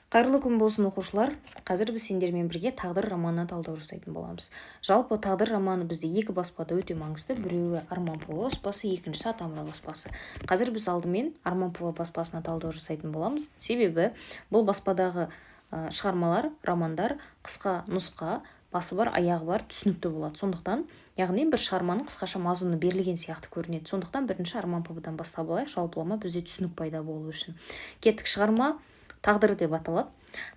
Қайырлы күн болсын оқушылар. Қазір біз сендермен бірге тағдыр романына талдау жасайтын боламыз. Жалпы тағдыр романы бізде екі баспада өте маңызды. Біреуі Арманпова баспасы, екіншісі Атамұра баспасы. Қазір біз алдымен Арманпова баспасына талдау жасайтын боламыз. Себебі бұл баспадағы шығармалар, романдар қысқа нұсқа, басы бар, аяғы бар, түсінікті болады. Сондықтан, яғни бір шығарманың қысқаша мазмұны берілген сияқты көрінеді. Сондықтан бірінші Арманповадан бастап алайық, жалпылама бізде түсінік пайда болу үшін. Кеттік, шығарма тағдыр деп аталады.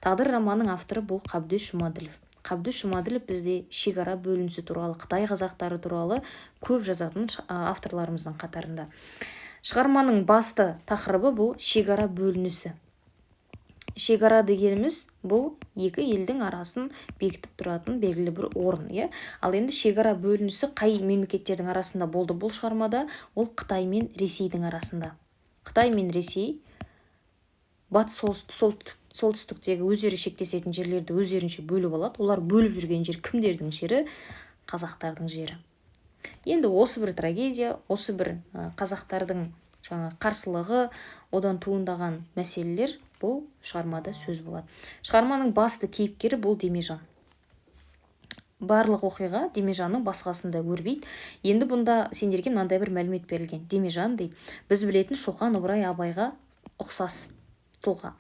Тағдыр романының авторы бұл Қабдөш Жұмаділов. Қабдөш Жұмаділов бізде шекара бөлінісі туралы, Қытай қазақтары туралы көп жазатын авторларымыздың қатарында. Шығарманың басты тақырыбы бұл шекара бөлінісі. Шекара дегеніміз бұл екі елдің арасын бекітіп тұратын белгілі бір орын, Ал енді шекара бөлінісі қай мемлекеттердің арасында болды бұл шығармада? Ол Қытай мен Ресейдің арасында. Қытай мен Ресей батыс солтүстіктегі өздері шектесетін жерлерді өздерінше бөліп алады. Олар бөліп жүрген жер кімдердің жері? Қазақтардың жері. Енді осы бір трагедия, осы бір қазақтардың қарсылығы, одан туындаған мәселелер бұл шығармада сөз болады. Шығарманың басты кейіпкері бұл Демежан. Барлық оқиға Демежанның басқасында өрбейді. Енді бұнда сендерге мынандай бір мәлімет берілген. Демежан дейді, біз білетін Шоқан Ыбырай Абайға ұқсас тұлға.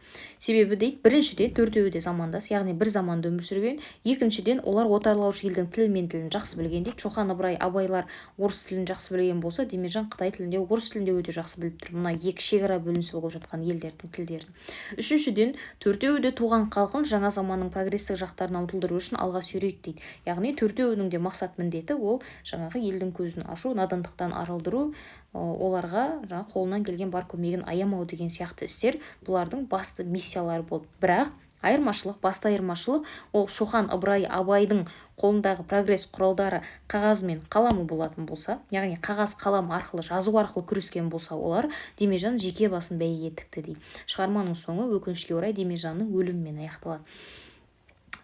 Себебі дейді, біріншіден төртеуі де замандас, яғни бір заманда өмір сүрген. Екіншіден, олар отарлаушы елдің тілі мен тілін жақсы білген дейді. Шоқан Ыбырай Абайлар орыс тілін жақсы білген болса, Демежан Қытай тілінде, орыс тілінде өте жақсы біліп тұр. Мына екі шекара бөлінісі болып жатқан елдердің тілдерін. Үшіншіден, төртеуі де туған халқын жаңа заманның прогрестік жақтарына ұмтылдыру үшін алға сүйрейді дейді. Яғни төртеуінің де мақсат міндеті ол жаңағы елдің көзін ашу, надандықтан арылдыру, оларға қолынан келген бар көмегін аямау деген сияқты істер бұлардың басты миссиялары болды. Бірақ басты айырмашылық ол Шоқан Ыбырай Абайдың қолындағы прогресс құралдары қағаз мен қаламы болатын болса, яғни қағаз қалам арқылы, жазу арқылы күрескен болса, олар Демежан жеке басын бәйгеге тікті дейді. Шығарманың соңы өкінішке орай Демежанның өлімімен аяқталады.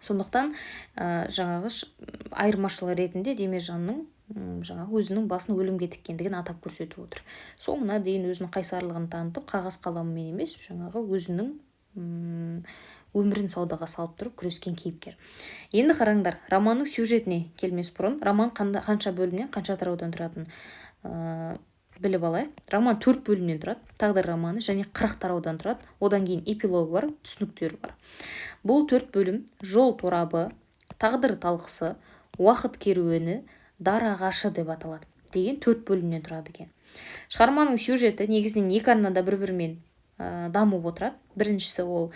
Сондықтан жаңағы айырмашылығы ретінде Демежанның өзінің басын өлімге тіккендігін атап көрсетіп отыр. Соңына дейін өзінің қайсарлығын танытып, қағаз қаламымен емес, өзінің өмірін саудаға салып тұрып күрескен кейіпкер. Енді қараңдар, романның сюжетіне келмес бұрын, роман қанша бөлімнен, қанша тараудан тұратын біліп алайық. Роман 4 бөлімнен тұрады, тағдыр романы, және 40 тараудан тұрады. Одан кейін эпилог бар, түсініктер бар. Бұл 4 бөлім жол торабы, тағдыр талқысы, уақыт керуені, дар ағашы деп аталады деген 4 бөлімнен тұрады екен. Шығарманың сюжеті негізінен екі арнада бір-бірімен дамып отырады. Біріншісі ол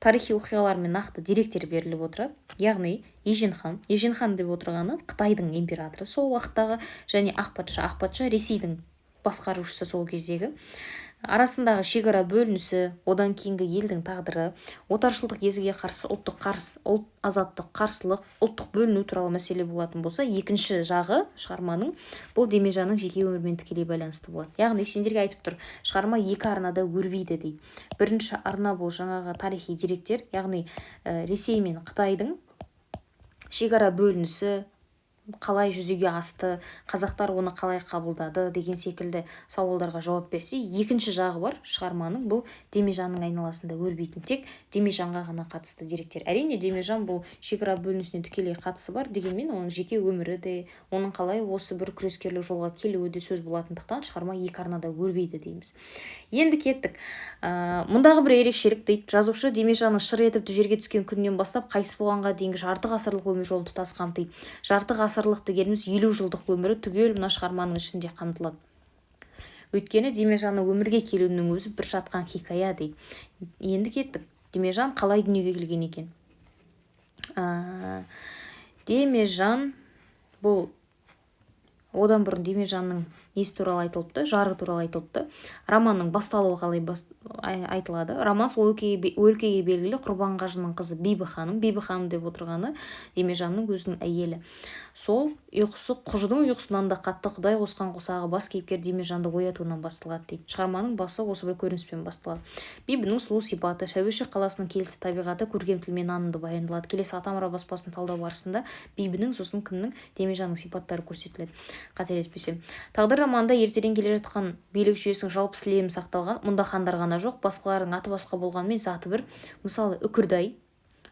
тарихи оқиғалармен нақты деректер беріліп отырады. Яғни Ежен хан деп отырғаны Қытайдың императоры сол уақыттағы, және Ақ патша Ресейдің басқарушысы сол кездегі. Арасындағы шекара бөлінісі, одан кейінгі елдің тағдыры, отаршылдық езгіге қарсы ұлт азаттық қарсылық, ұлттық бөліну туралы мәселе болатын болса, екінші жағы шығарманың бұл Демежанның жеке өмірімен тікелей байланысты болады. Яғни сендерге айтып тұр, шығарма екі арнада өрбиді дейді. Бірінші арна бұл жаңағы тарихи деректер, яғни Ресей мен Қытайдың шекара бөлінісі қалай жүзеге асты, қазақтар оны қалай қабылдады деген секілді сауалдарға жауап берсе, екінші жағы бар шығарманың бұл Демежанның айналасында өрбейтін тек Демежанға ғана қатысты деректер. Әрине Демежан бұл шекара бөлінісіне тікелей қатысы бар, дегенмен оның жеке өмірі де, оның қалай осы бір күрескерлік жолға келуі де сөз болатындықтан шығарма екі арнада өрбейді дейміз. Енді кеттік. Мұндағы бір ерекшелік дейді, жазушы Демежанның шыр етіп жерге түскен күннен бастап қайтыс болғанға дейінгі жарты ғасырлық өмір жолын тұтас қамтиды. Жарты ғасырлық дегеніміз 50 жылдық өмірі түгел мына шығарманың ішінде қамтылады. Өйткені Демежанның өмірге келуінің өзі бір жатқан хикая дейді. Енді кеттік. Демежан қалай дүниеге келген екен? Демежан бұл одан бұрын Демежанның несі туралы айтылыпты, жары туралы айтылыпты. Романның басталуы қалай айтылады. Роман сол өлкеге белгілі Құрбанғажының қызы Бибі ханым деп отырғаны Демежанның өзінің әйелі. Сол ұйқысы құжының ұйқысынан да қатты, Құдай қосқан қосағы бас кейіпкер Демежанды оятуынан басталады дейді. Шығарманың басы осы бір көрініспен басталады. Бибінің сұлу сипаты, Шәуешек қаласының келісті табиғаты көркем тілмен анымды баяндалады. Келесі Атамұра баспасын талдау барысында Бибінің сосын кімнің Демежанның сипаттары көрсетіледі. Қателеспесем. Тағдыр романда ертеден келе жатқан билік жүйесінің жалпы сілемі сақталған. Мұнда хандар ғана жоқ, басқалардың аты басқа болғанмен заты бір. Мысалы Үкірдай,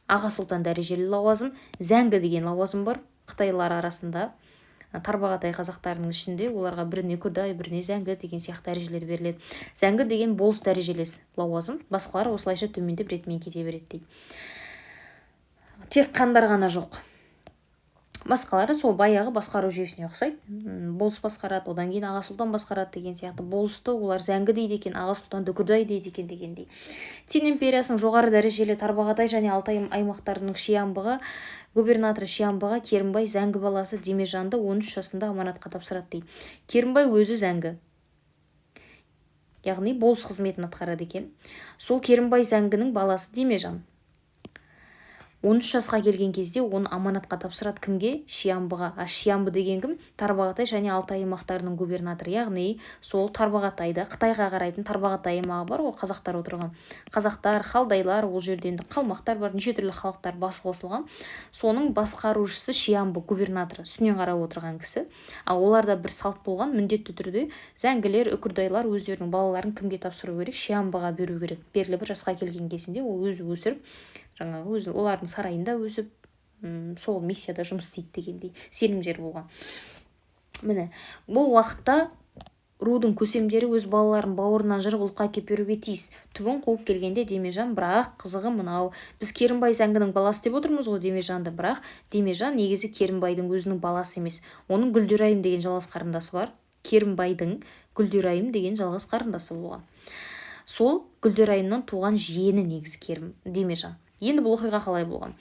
аға сұлтан дәрежелі лауазым, зәңгі деген лауазым бар қытайлар арасында. Тарбағатай қазақтарының ішінде оларға біріне Үкірдай, біріне зәңгі деген сияқты дәрежелер беріледі. Зәңгі деген болыс дәрежелес лауазым, басқалары осылайша төмендеп ретімен кете береді дейді. Тек хандар ғана жоқ. Басқалары сол баяғы басқару жүйесіне ұқсайды. Болыс басқарады, одан кейін аға сұлтан басқарады деген сияқты. Болысты олар зәңгі дейді екен, аға сұлтан Үкірдай дейді екен дегендей. Цин империясының жоғары дәрежелі Тарбағатай және Алтай аймақтарының Шиямбыға губернаторы Шиямбыға Керімбай зәңгі баласы Демежанды 13 жасында аманатқа тапсырады дейді. Керімбай өзі зәңгі, яғни болыс қызметін атқарады екен. Сол Керімбай зәңгінің баласы Демежан 13 жасқа келген кезде оны аманатқа тапсырады. Кімге? Шиямбыға. Шиямбы деген кім? Тарбағатай және Алтай аймақтарының губернаторы, яғни сол Тарбағатайда Қытайға қарайтын Тарбағатай аймағы бар, ол қазақтар отырған. Қазақтар, халдайлар, ол жерде енді қалмақтар бар, неше түрлі халықтар басы қосылған. Соның басқарушысы Шиямбы губернаторы, үстінен қарап отырған кісі. Ал оларда бір салт болған, міндетті түрде зәңгілер, үкірдайлар өздерінің балаларын кімге тапсыру керек? Шиямбыға беру керек. Белгілі бір жасқа келген кезінде ол өзі өсіріп, жаңағы өзі олардың сарайында өсіп, сол миссияда жұмыс істейді дегендей сенімдер болған. Міне, бұл уақытта рудың көсемдері өз балаларын бауырынан жырып ұлтқа әкеп беруге тиіс. Түбін қуып келгенде Демежан, бірақ қызығы мынау, біз Керімбай зәңгінің баласы деп отырмыз ғой Демежанды, бірақ Демежан негізі Керімбайдың өзінің баласы емес. Оның Гүлдерайым деген жалғыз қарындасы бар. Керімбайдың Гүлдерайым деген жалғыз қарындасы болған. Сол Гүлдерайымнан туған жиені негізі Демежан. Енді бұл оқиға қалай болған?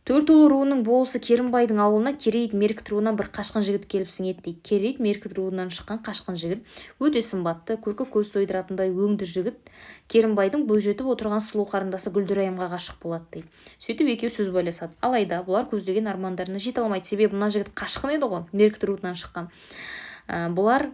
Төртұлы руының болысы Керімбайдың ауылына Керейт Меркіт руынан бір қашқын жігіт келіп сіңеді дейді. Керейт Меркіт руынан шыққан қашқын жігіт өте сымбатты, көркі көз тойдыратындай өңді жігіт Керімбайдың бойжетіп отырған сұлу қарындасы Гүлдерайымға ғашық болады дейді. Сөйтіп екеуі сөз байласады. Алайда бұлар көздеген армандарына жете алмайды. Себебі мына жігіт қашқын еді ғой, Меркіт руынан шыққан. Бұлар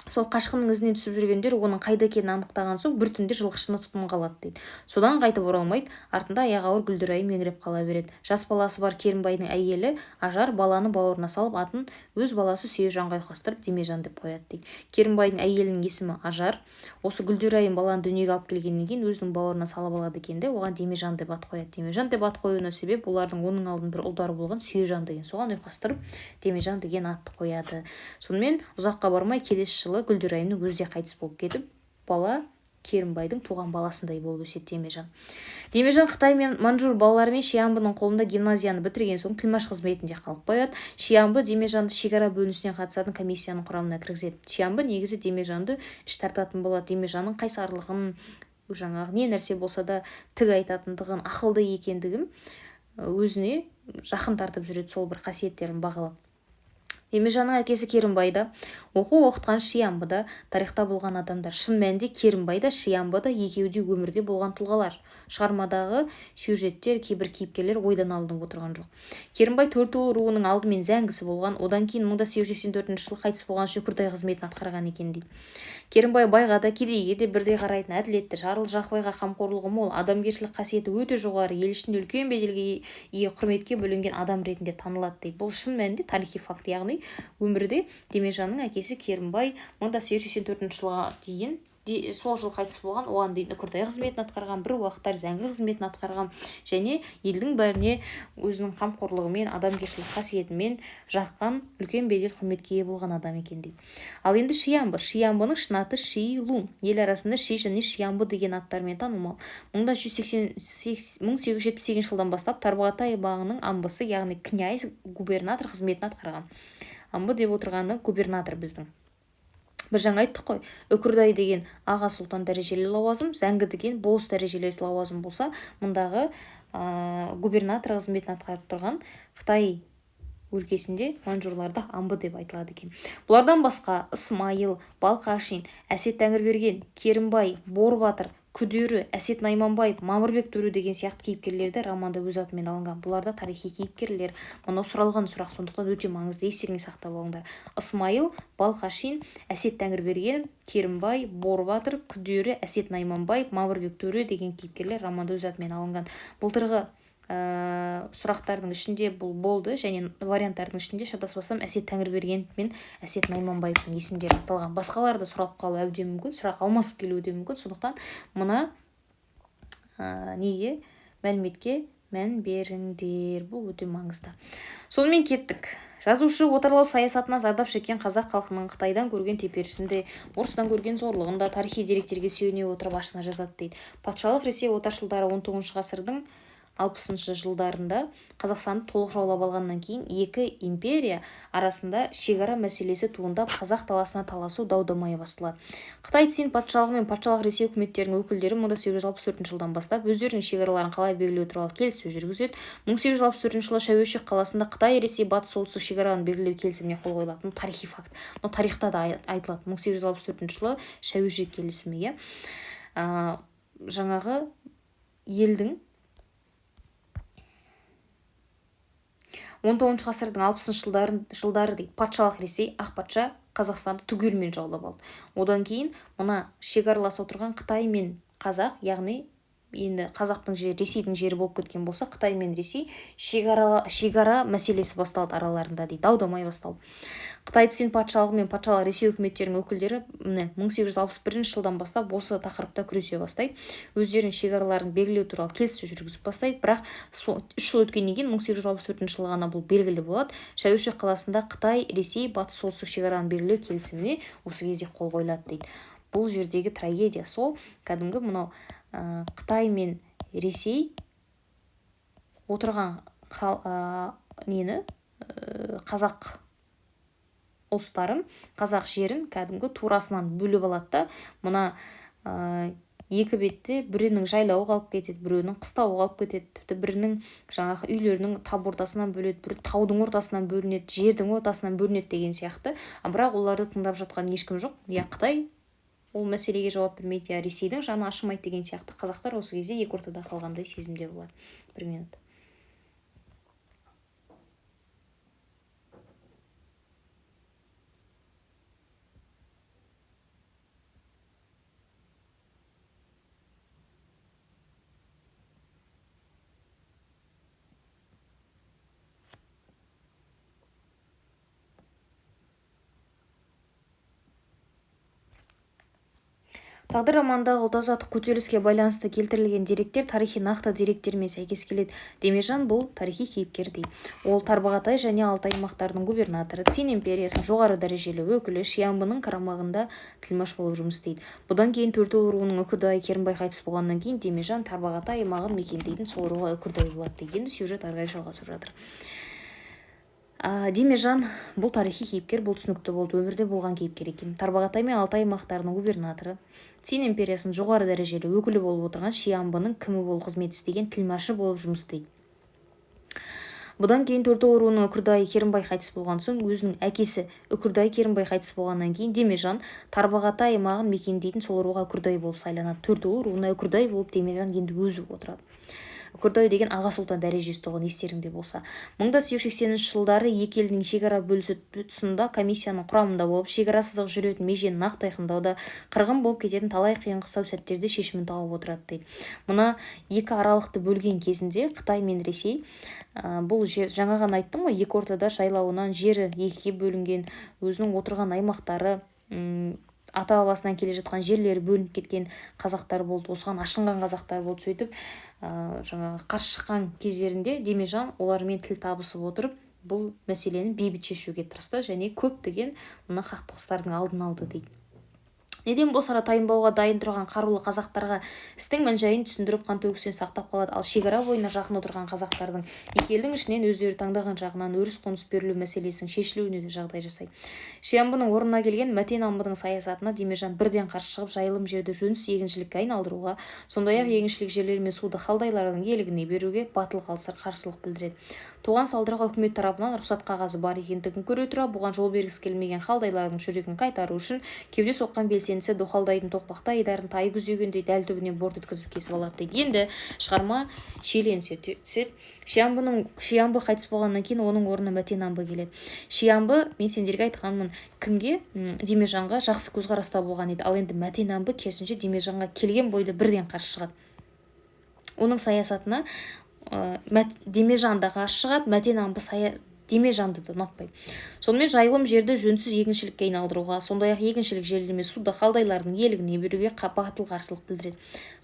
сол қашқынның ізінен түсіп жүргендер оның қайда екенін анықтаған соң бір түнде жылқышыны тұтқынға алады дейді. Содан қайтып оралмайды, артында аяғы ауыр Гүлдерайым меңіреп қала береді. Жас баласы бар Керімбайдың әйелі Ажар баланы бауырына салып, атын өз баласы Сүйежанға ұйқастырып Демежан деп қояды дейді. Керімбайдың әйелінің есімі Ажар. Осы Гүлдерайым баланы дүниеге алып келгеннен кейін өзінің бауырына салып алады екен де, оған Демежан деп ат қояды. Демежан деп ат қоюына себеп олардың оның алдын бір ұлдары болған Сүйежан деген, соған ұйқастырып Демежан деген атты қояды. Сонымен ұзаққа бармай келесі жылы Гүлдерайымның өзі де қайтыс болып кетіп, бала Керімбайдың туған баласындай болып өседі Демежан. Демежан Қытай мен Манжур балаларымен Шиямбының қолында гимназияны бітірген соң тілмаш қызметінде қалып қояды. Шиямбы Демежанды шекара бөлінісіне қатысатын комиссияның құрамына кіргізеді. Шиямбы негізі Демежанды іш тартатын болады. Демежанның қайсарлығын, жаңағы не нәрсе болса да тік айтатындығын, ақылды екендігін өзіне жақын тартып жүреді, сол бір қасиеттерін бағалап. Демежанның әкесі Керімбайда, оқу оқытқан Шиямбыда тарихта болған адамдар. Шын мәнінде Керімбайда, Шиямбыда екеуі де өмірде болған тұлғалар. Шығармадағы сюжеттер, кейбір кейіпкерлер ойдан алынып отырған жоқ. Керімбай Төртуыл руының алдымен зәңгісі болған, одан кейін 1884 жылы қайтыс болған Үкірдай қызметін атқарған екен дейді. Керімбай байға да кедейге де бірдей қарайтын, әділетті, жарлы Жақыбайға қамқорлығы мол, адамгершілік қасиеті өте жоғары, ел ішінде үлкен беделге ие, құрметке бөленген адам ретінде танылады дейді. Бұл шын мәнінде тарихи факт, яғни өмірде Демежанның әкесі Керімбай 1884 жылға дейін сол жыл қайтыс болған, оған дейін Үкірдай қызметін атқарған, бір уақыттар зәңгі қызметін атқарған және елдің бәріне өзінің қамқорлығымен, адамгершілік қасиетімен жаққан, үлкен бедел құрметке ие болған адам екен дейді. Ал енді Шиямбының шын аты Ши-Лу. Ел арасында Ши және Шиямбы деген аттармен танылмал. 1878 жылдан бастап Тарбағатай аймағының амбысы, яғни князь губернатор қызметін атқарған. Амбы деп отырғаны губернатор біздің. Бір жаңа айттық қой, Үкірдай деген аға сұлтан дәрежелі лауазым, зәңгі деген болыс дәрежелі лауазым болса, мұндағы губернатор қызметін атқарып тұрған Қытай өлкесінде манжурларда амбы деп айтылады екен. Бұлардан басқа Ысмайыл, Балқашин, Әсет Тәңірберген, Керімбай, Борбатыр, Күдері, Әсет Найманбаев, Мамырбек Төрі деген сияқты кейіпкерлерді романда өз атымен алынған. Бұларда тарихи кейіпкерлер. Мынау сұралған сұрақ, сондықтан өте маңызды, естеріңе сақтап алыңдар. Ысмайыл, Балқашин, Әсет Тәңірберген, Керімбай, Борбатыр, Күдері, Әсет Найманбаев, Мамырбек Төрі деген кейіпкерлер романда өз атымен алынған. Былтырғы сұрақтардың ішінде бұл болды, және варианттардың ішінде шатаспасам Әсет Тәңірбергенов мен Әсет Найманбаевтың есімдері аталған. Басқалары да сұрап қалуы әбден мүмкін, сұрақ алмасып келуі де мүмкін. Сондықтан мына неге мәліметке мән беріңдер, бұл өте маңызды. Сонымен кеттік. Жазушы отарлау саясатына зардап шеккен қазақ халқының Қытайдан көрген теперішінде, орыстан көрген зорлығында тарихи деректерге сүйене отырып ашына жазады дейді. Патшалық Ресей отаршылдары 19 ғасырдың 60 жылдарында Қазақстанды толық жаулап алғаннан кейін екі империя арасында шекара мәселесі туындап, қазақ даласына таласу дау-дамай басталады. Қытай Цин патшалығы мен патшалық Ресей үкіметтерінің өкілдері 1864 жылдан бастап өздерінің шекараларын қалай белгілеу туралы келіссөз жүргізеді. 1864 жылы Шәуешек қаласында Қытай Ресей батыс-солтүстік шекараны белгілеу келісіміне қол қойылады. Тарихи факт. Тарихта да айтылады. 1864 жылы Шәуешек келісімі. Жаңағы елдің 19 ғасырдың 60 жылдары дейді. Патшалық Ресей ақ патша Қазақстанды түгелімен жаулап алды. Одан кейін мына шекаралас отырған Қытай мен Қазақ, яғни енді қазақтың жері Ресейдің жері болып кеткен болса, Қытай мен Ресей шекара мәселесі басталды араларында дейді. Дау-дамай басталды. Қытай Цин патшалығы мен патшалық Ресей үкіметтерінің өкілдері 1861 жылдан бастап осы тақырыпта күресе бастайды. Өздерінің шекараларын белгілеу туралы келіссөз жүргізіп бастайды. Бірақ 3 жыл өткеннен кейін 1864 жылы ғана бұл белгілі болады. Шәуешек қаласында Қытай Ресей батыс-солтүстік шекараны белгілеу келісіміне осы кезде қол қойылады дейді. Бұл жердегі трагедия сол, кәдімгі мынау Қытай мен Ресей отырған қазақ ұлыстарын, қазақ жерін кәдімгі турасынан бөліп алады да, мына екі бетте бірінің жайлауы қалып кетеді, бірінің қыстауы қалып кетеді, тіпті бірінің жаңағы үйлерінің тап ортасынан бөледі, бірі таудың ортасынан бөлінеді, жердің ортасынан бөлінеді деген сияқты. Бірақ оларды тыңдап жатқан ешкім жоқ. Я Қытай ол мәселеге жауап бермейді, я Ресейдің жаны ашымайды деген сияқты. Қазақтар осы кезде екі ортада қалғандай сезімде болады. 1 минут. Тағдыр романындағы ұлт-азаттық көтеріліске байланысты келтірілген деректер тарихи нақты деректермен сәйкес келеді. Демежан бұл тарихи кейіпкер дейді. Ол Тарбағатай және Алтай аймақтарының губернаторы, Цин империясының жоғары дәрежелі өкілі, Шиамбының қарамағында тілмаш болып жұмыс істейді. Бұдан кейін Төртөу руының Үкірдай Керімбай қайтыс болғаннан кейін Демежан Тарбағатай аймағын мекендейтін, сол руға Үкірдай болады деген сюжет ары қарай жалғасып жатыр. Демежан бұл тарихи кейіпкер, бұл түсінікті болды, өмірде болған кейіпкер екен. Тарбағатай мен Алтай аймақтарының губернаторы, Цин империясының жоғары дәрежелі өкілі болып отырған Шиамбының кімі болып қызмет істеген, тілмашы болып жұмыс істейді. Бұдан кейін Төртөу руының Үкірдай Керімбай қайтыс болған соң, өзінің әкесі Үкірдай Керімбай қайтыс болғаннан кейін Демежан Тарбағатай аймағын мекендейтін, сол руға Үкірдай болып сайланады. Төртөу руына Үкірдай болып Демежан енді өзі отырады. Үкірдай деген аға сұлтан дәрежесі тұғын, естеріңде болса. 1980 жылдары екі елдің шекара бөлісі тұсында комиссияның құрамында болып, шекарасыздық жүретін межені нақты айқындауда, қырғын болып кететін талай қиын-қыстау сәттерде шешімін тауып отырады дейді. Мына екі аралықты бөлген кезінде Қытай мен Ресей, бұл жер, жаңа ғана айттым ғой, екі ортада жайлауынан жері екіге бөлінген, өзінің отырған аймақтары, ата-бабасынан келе жатқан жерлері бөлініп кеткен қазақтар болды, осыған ашынған қазақтар болды. Сөйтіп жаңағы қарсы шыққан кездерінде Демежан олармен тіл табысып отырып, бұл мәселені бейбіт шешуге тырысты және көптеген мына қақтығыстардың алдын алды дейді. Неден болса да тайынбауға дайын тұрған қарулы қазақтарға істің мән-жайын түсіндіріп, қан төгістен сақтап қалады. Ал шекара бойына жақын отырған қазақтардың екі елдің ішінен өздері таңдаған жағынан өріс-қоныс берілу мәселесінің шешілуіне де жағдай жасайды. Шиамбының орнына келген Мәтен Амбының саясатына Демежан бірден қарсы шығып, жайылым жерді жөнсіз егіншілікке айналдыруға, сондай-ақ егіншілік жерлер мен суды халдайлардың иелігіне беруге батыл қарсылық білдіреді. Туған салдырға үкімет тарапынан рұқсат қағазы бар екендігін көре тұра, бұған жол бергісі келмеген халдайлардың жүрегін қайтару үшін кеуде соққан белсендісі Доқалдайдың тоқпақта айдарын тай күзегендей дәл түбінен борт өткізіп кесіп алады дейді. Енді шығарма шиеленсе түседі. Шиамбы қайтыс болғаннан кейін оның орнына Мәтен Амбы келеді. Шиамбы, мен сендерге айтқанмын, кімге? Демежанға жақсы көзқараста болған еді. Ал енді Мәтен Амбы керісінше Демежанға келген бойда бірден қарсы шығады. Оның саясатына Демежан да қарсы шығады, Мәтенамбы Демежанды да ұнатпайды. Сонымен жайылым жерді жөнсіз егіншілікке айналдыруға, сондай-ақ егіншілік жерлеріне суды халдайлардың иелігіне беруге батыл қарсылық білдіреді.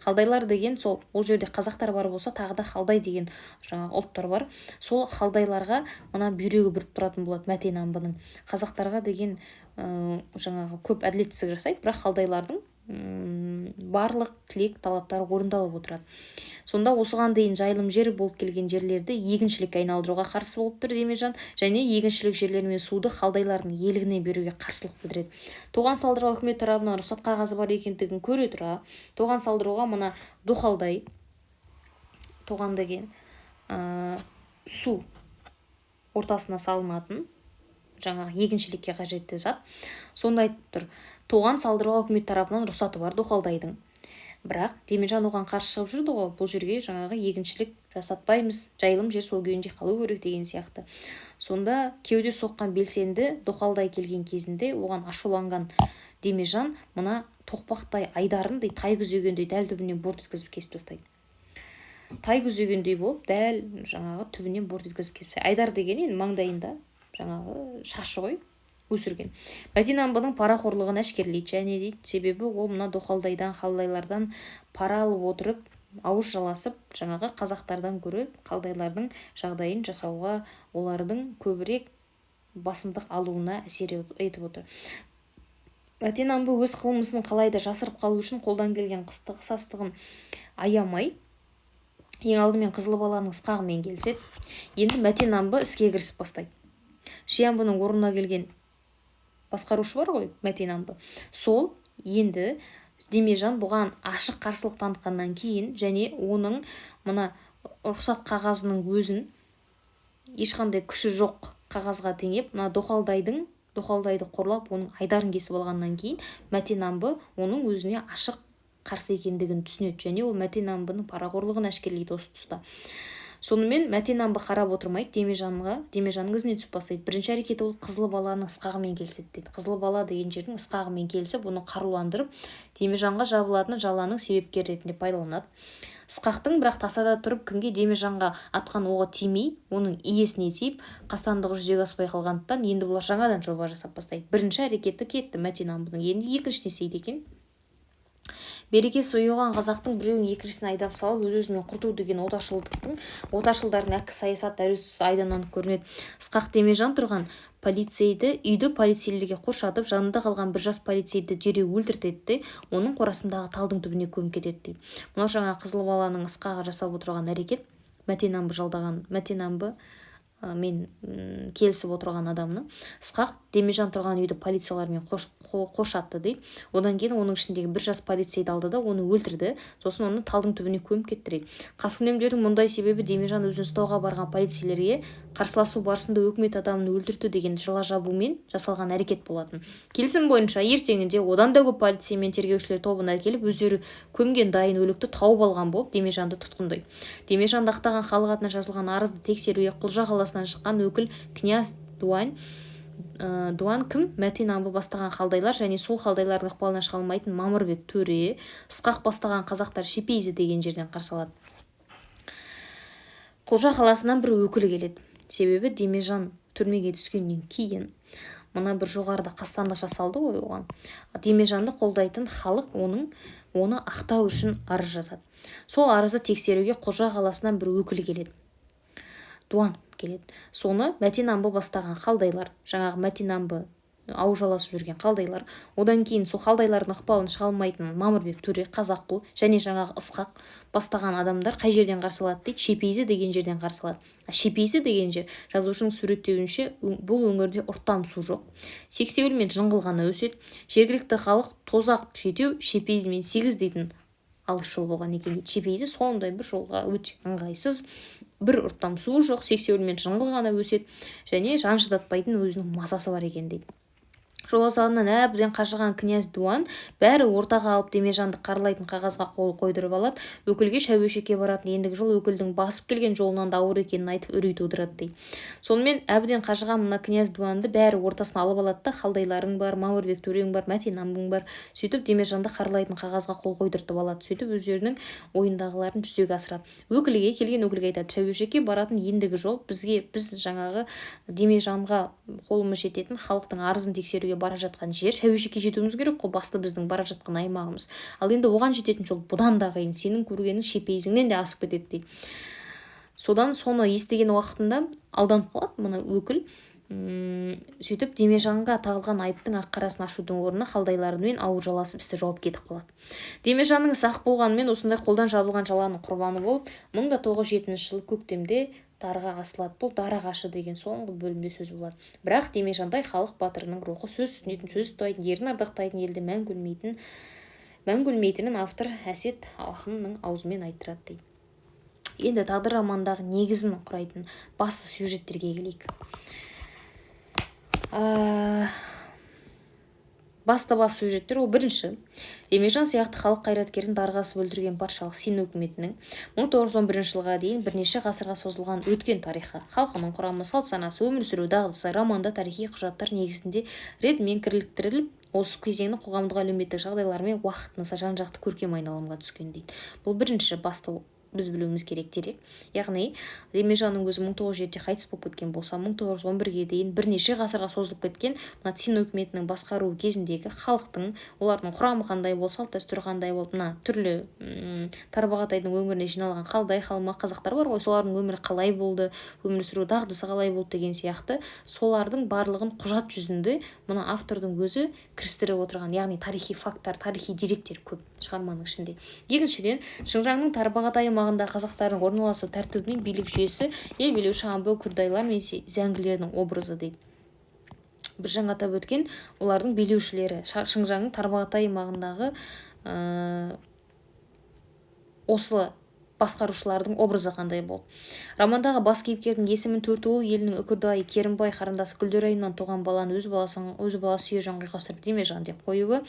Халдайлар деген ол жерде қазақтар бар болса, тағы да халдай деген жаңағы ұлттар бар. Сол халдайларға мына бүйрегі бүріп тұратын болады Мәтенамбының. Қазақтарға деген жаңағы көп әділетсіздік жасайды, бірақ халдайлардың барлық тілек талаптары орындалып отырады. Сонда осыған дейін жайылым жері болып келген жерлерді егіншілікке айналдыруға қарсы болып тұр Демежан, және егіншілік жерлер мен суды халдайлардың иелігіне беруге қарсылық білдіреді. Тоған салдыруға үкімет тарапынан рұқсат қағазы бар екендігін көре тұра, тоған салдыруға мына дұқалдай, тоған деген су ортасына салынатын жаңағы егіншілікке қажетті зат. Сонда айтып тұр, тоған салдыруға үкімет тарапынан рұқсаты бар дұқалдайдың. Бірақ Демежан оған қарсы шығып жүрді ғой, бұл жерге жаңағы егіншілік жасатпаймыз, жайылым жер сол күйінде қалу керек деген сияқты. Сонда кеуде соққан белсенді дұқалдай келген кезінде оған ашуланған Демежан мына тоқпақтай айдарын тай күзегендей дәл түбінен борт еткізіп кесіп тастайды. Тай күзегендей болып дәл жаңағы түбінен борт еткізіп кесіп тастайды. Айдар деген енді маңдайында жаңағы шашы ғой өсірген. Мәтенамбының парақорлығын әшкерлейді, және дейді, себебі ол мына доқалдайдан, халдайлардан пара алып отырып, ауыз жаласып, жаңағы қазақтардан көрі халдайлардың жағдайын жасауға, олардың көбірек басымдық алуына әсер етіп отыр. Мәтенамбы өз қылмысын қалайда жасырып қалу үшін қолдан келген қысастығын аямай, ең алдымен Қызыл баланың ысқағымен келіседі. Енді Мәтенамбы іске кірісіп бастайды. Шиямбының орнына келген басқарушы бар ғой, Мәтенамбы. Сол енді Демежан бұған ашық қарсылық танытқаннан кейін, және оның мына рұқсат қағазының өзін ешқандай күші жоқ қағазға теңеп, мына доқалдайды қорлап, оның айдарын кесіп алғаннан кейін, Мәтенамбы оның өзіне ашық қарсы екендігін түсінеді, және ол Мәтенамбының парақорлығын әшкерлейді осы тұста. Сонымен Мәтенамбы қарап отырмайды Демежанның ізіне түсіп бастайды. Бірінші әрекеті ол Қызыл баланың ысқағымен келіседі дейді. Қызыл бала деген жердің ысқағымен келісіп, оны қаруландырып, Демежанға жабылатын жаланың себепкері ретінде пайдаланады. Ысқақтың бірақ тасада тұрып кімге Демежанға атқан оғы тимей, оның иесіне тиіп, қастандығы жүзеге аспай қалғандықтан, енді бұлар жаңадан жоба жасап бастайды. Бірінші әрекеті кетті Мәтенамбының, енді екіншісіне істейді екен. Берекесі ұйыған қазақтың біреуін екіншісіне айдап салып, өз-өзімен құрту деген отаршылдардың әккі саясат дәліз айданнан көрінеді. Ысқақ Демежан тұрған үйді полицейлерге қоршатып, жанында қалған бір жас полицейді дереу өлтіртеді, оның қорасындағы талдың түбіне көміп кетеді дейді. Мынау жаңа Қызыл баланың Ысқаға жасап отырған әрекет, Мәтенамбы мен келісіп отырған адамның. Ысқақ Демежан тұрған үйді полициялармен қоршатты дейді. Одан кейін оның ішіндегі бір жас полицейді алды да оны өлтірді, сосын оны талдың түбіне көміп кетті дейді. Қаскүнемдердің мұндай себебі Демежан өзін ұстауға барған полицейлерге қарсыласу барысында өкімет адамын өлтірді деген жыла жабумен жасалған әрекет болатын. Келісім бойынша ертеңінде одан да көп полицей мен тергеушілер тобына келіп, өздері көмген дайын өлікті тауып алған болып Демежанды тұтқындайды. Демежанды ақтаған халық атына жазылған арызды тексеруге Құлжа қаласынан шыққан өкіл князь Дуан кім? Мәтенамбы бастаған халдайлар және сол халдайлардың ықпалынан шыға алмайтын Мамырбек төре, Ысқақ бастаған қазақтар Шепейзі деген жерден қарсы алады. Құлжа қаласынан бір өкілі келеді. Себебі Демежан түрмеге түскеннен кейін мына бір жоғарыда қастандық жасалды ғой оған. Демежанды қолдайтын халық оны ақтау үшін арыз жазады. Сол арызды тексеруге Құлжа қаласынан бір өкілі келеді. Дуан келеді. Соны Мәтенамбы бастаған халдайлар, жаңағы Мәтенамбы ауыз жаласып жүрген халдайлар, одан кейін сол халдайлардың ықпалынан шыға алмайтын Мамырбек төре, Қазаққұл және жаңағы Ысқақ бастаған адамдар қай жерден қарсы алады дейді? Шепейзі деген жерден қарсы алады. Шепейзі деген жер, жазушының суреттеуінше, бұл өңірде ұрттам су жоқ. Сексеуіл мен жыңғыл ғана өседі. Жергілікті халық Тозақ, Жетеу, Шепейзі мен Сегіз дейтін алыс жол болған екен дейді. Шепейзі сондай бір жолға өте ыңғайсыз, бір ұрттам суы жоқ, сексеуіл мен жыңғыл ғана өседі, және жан шыдатпайтын өзінің масасы бар екен дейді. жолазалынан әбден қажыған князь Дуан бәрі ортаға алып Демежанды қаралайтын қағазға қол қойдырып алады. Өкілге шәуешекке баратын ендігі жол өкілдің басып келген жолынан да ауыр екенін айтып үрей тудырады дейді. Сонымен әбден қажыған мына князь Дуанды бәрі ортасына алып алады да, халдайларың бар, Мамырбек төрең бар, Мәтен амбың бар. Сөйтіп Демежанды қаралайтын қағазға қол қойдыртып алады. Сөйтіп өздерінің ойындағыларын жүзеге асырады. Өкілге келген өкілге айтады: шәуешекке баратын ендігі жол біз жаңағы Демежанға қолымыз жететін халықтың арызын тексеруге бара жатқан жер. Шәуешекке жетуіміз керек қой, басты біздің бара жатқан аймағымыз. Ал енді оған жететін жол бұдан да қиын, сенің көргенің шепейзіңнен де асып кетеді дейді. Содан соны естіген уақытында алданып қалады мына өкіл. Сөйтіп Демежанға тағылған айыптың ақ-қарасын ашудың орнына халдайларымен ауыр жаласып істі жауап кетіп қалады. Демежанның сақ болғанымен осындай қолдан жабылған жаланың құрбаны болып 1907 жылы көктемде дарға асылады. Бұл дара ғашы деген соңғы бөлімде сөз болады. Бірақ Демежандай халық батырының рухы сөз үстінетін, сөз ұстайтын, ерін ардақтайтын, елді мәңгі өлмейтінін автор Әсет ақынның аузымен айттырады дейді. Енді тағдыр романдағы негізін құрайтын басты сюжеттерге келейік. Басты сюжеттер ол: бірінші, Демежан сияқты халық қайраткерін дарғасып өлтірген патшалық Син өкіметінің 1911 жылға дейін бірнеше ғасырға созылған өткен тарихы, халқының құрамы, салт-санасы, өмір сүру дағдысы романда тарихи құжаттар негізінде ретімен кіріктіріліп, осы кезеңнің қоғамдық әлеуметтік жағдайларымен уақытынса жан-жақты көркем айналымға түскен дейді. Бұл бірінші басты біз білуіміз керек дерек. Яғни Демежанның өзі 1907-де қайтыс болып кеткен болса, 1911-ге дейін бірнеше ғасырға созылып кеткен мына Цин өкіметінің басқару кезіндегі халықтың, олардың құрамы қандай болды, салт-дәстүрі қандай болды, мына түрлі Тарбағатайдың өңіріне жиналған қалдай халма қазақтар бар ғой, солардың өмірі қалай болды, өмір сүру дағдысы қалай болды деген сияқты солардың барлығын құжат жүзінде мына автордың өзі кірістіріп отырған. Яғни тарихи факттар, тарихи деректер көп шығарманың ішінде. Екіншіден, Шыңжаңның Тарбағатай аймағында қазақтардың орналасу тәртібі мен билік жүйесі, ел билеуші амбы күрдайлар мен зәңгілердің образы дейді. Бір жаңа атап өткен олардың билеушілері Шыңжаңның Тарбағатай аймағындағы осы басқарушылардың образы қандай болды. Романдағы бас кейіпкердің есімін Төртуыл елінің үкірдайы Керімбай қарындасы Күлдерайымнан туған баланы өз баласы Сүйежанға қосып Демежан деп қоюы.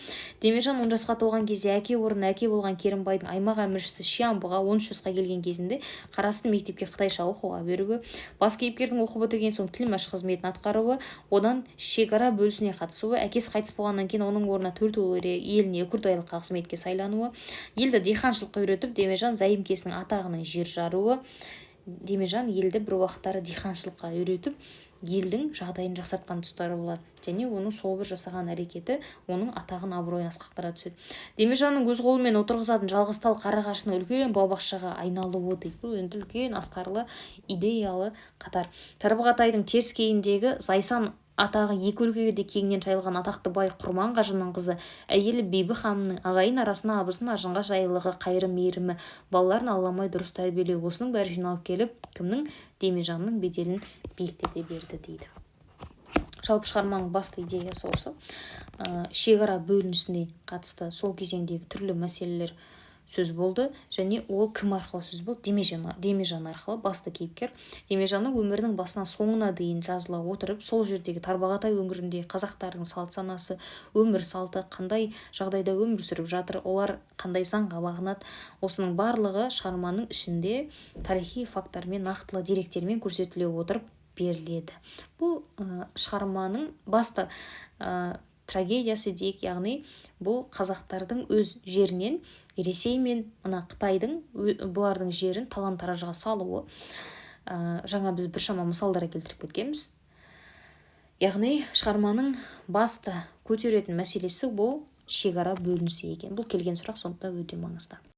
Демежан 10 жасқа толған кезде әке орнына әке болған Керімбайдың аймақ әміршісі Шиамбыға 13 жасқа келген кезінде қарасты мектепке қытайша оқуға беруі. Бас кейіпкердің оқу бітірген соң тілмәш қызметін атқаруы, одан шекара бөлісіне қатысуы, әкесі қайтыс болғаннан кейін оның орнына Төртуыл еліне үкірдайлыққа қызметке сайлануы, елді диханшылыққа үйретіп, Демежан заимкесінің атағының жер жаруы. Демежан елді бір уақыттары диханшылыққа үйретіп, елдің жағдайын жақсартқан тұстары болады. Және оның сол бір жасаған әрекеті оның атағын абыройын асқақтыра түседі. Демежанның өз қолымен отырғызатын жалғыз тал қарағашының үлкен бау-бақшаға айналуы дейді. Бұл енді үлкен астарлы идеялы қатар. Тарбағатайдың теріскейіндегі Зайсан атағы екі өлкеге де кеңінен жайылған атақты бай Құрман қажының қызы, әйелі Бибі ханымның ағайын арасына абысын ажынға жайылығы, қайыры мейірімі, балаларын алламай дұрыс тәрбиелеу, осының бәрі жиналып келіп, кімнің? Демежанның беделін биіктете берді дейді. Жалпы шығарманың басты идеясы осы. Шекара бөлінісіне қатысты сол кезеңдегі түрлі мәселелер сөз болды, және ол кім арқылы сөз болды? Демежан арқылы басты кейіпкер. Демежанның өмірінің басынан соңына дейін жазыла отырып, сол жердегі Тарбағатай өңірінде қазақтардың салт санасы, өмір салты, қандай жағдайда өмір сүріп жатыр, олар қандай заңға бағынады, осының барлығы шығарманың ішінде тарихи факттармен, нақтылы деректермен көрсетіле отырып беріледі. Бұл шығарманың басты трагедиясы дейік, яғни бұл қазақтардың өз жерінен Ресей мен Қытайдың бұлардың жерін талан-таражға салуы. Жаңа біз біршама мысалдар келтіріп кеткенбіз. Яғни шығарманың басты көтеретін мәселесі бұл шекара бөлінісі екен. Бұл келген сұрақ сондықтан өте маңызды.